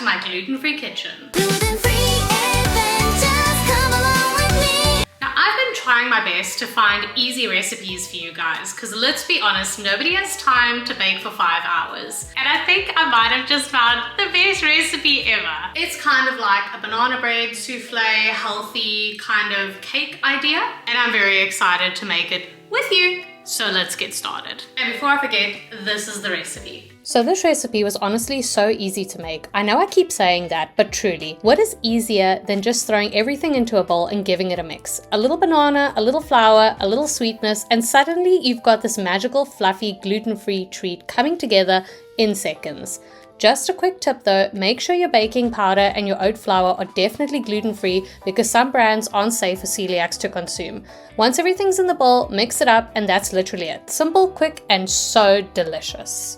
to my gluten-free kitchen. Gluten-free adventures, come along with me. Now, I've been trying my best to find easy recipes for you guys, because let's be honest, nobody has time to bake for 5 hours. And I think I might have just found the best recipe ever. It's kind of like a banana bread, souffle, healthy kind of cake idea. And I'm very excited to make it with you. So let's get started. And before I forget, this is the recipe. So this recipe was honestly so easy to make. I know I keep saying that, but truly, what is easier than just throwing everything into a bowl and giving it a mix? A little banana, a little flour, a little sweetness, and suddenly you've got this magical, fluffy, gluten-free treat coming together in seconds. Just a quick tip though, make sure your baking powder and your oat flour are definitely gluten-free because some brands aren't safe for celiacs to consume. Once everything's in the bowl, mix it up and that's literally it. Simple, quick, and so delicious.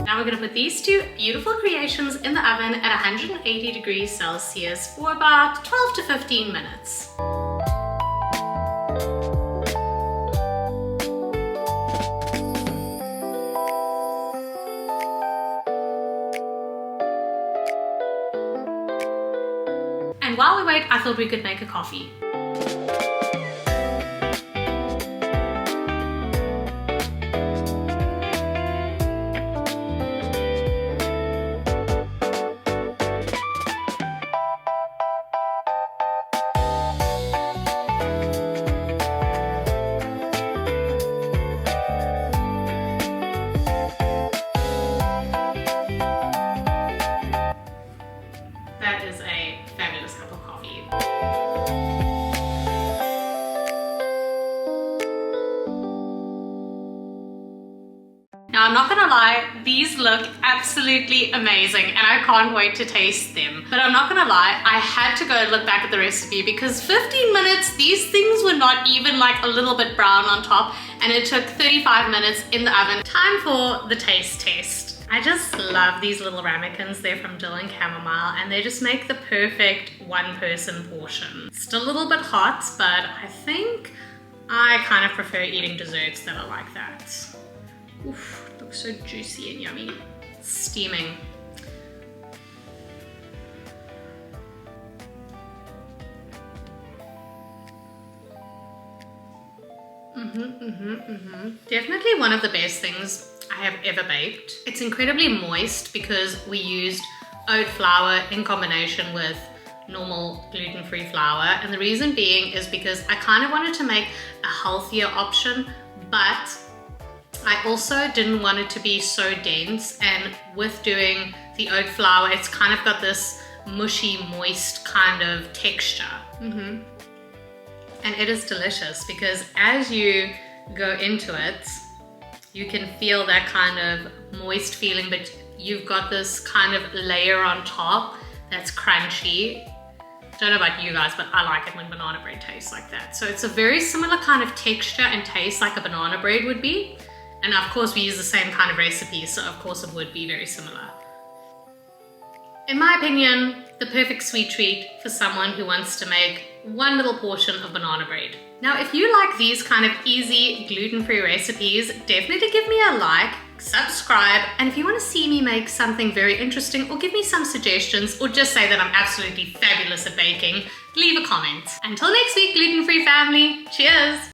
Now we're going to put these two beautiful creations in the oven at 180 degrees Celsius for about 12 to 15 minutes. And while we wait, I thought we could make a coffee. That is a fabulous cup of coffee. Now, I'm not gonna lie, these look absolutely amazing and I can't wait to taste them. But I'm not gonna lie, I had to go look back at the recipe because 15 minutes, these things were not even like a little bit brown on top, and it took 35 minutes in the oven. Time for the taste test. I just love these little ramekins. They're from Dill and Chamomile and they just make the perfect one-person portion. Still a little bit hot, but I think I kind of prefer eating desserts that are like that. Oof, it looks so juicy and yummy. Steaming. Definitely one of the best things I have ever baked. It's incredibly moist because we used oat flour in combination with normal gluten-free flour, and the reason being is because I kind of wanted to make a healthier option, but I also didn't want it to be so dense, and with doing the oat flour, it's kind of got this mushy, moist kind of texture. And it is delicious because as you go into it, you can feel that kind of moist feeling, but you've got this kind of layer on top that's crunchy. Don't know about you guys, but I like it when banana bread tastes like that. So it's a very similar kind of texture and taste like a banana bread would be. And of course we use the same kind of recipe, so of course it would be very similar. In my opinion, the perfect sweet treat for someone who wants to make one little portion of banana bread. Now, if you like these kind of easy gluten-free recipes, definitely give me a like, subscribe, and if you want to see me make something very interesting or give me some suggestions or just say that I'm absolutely fabulous at baking, leave a comment. Until next week, gluten-free family, cheers!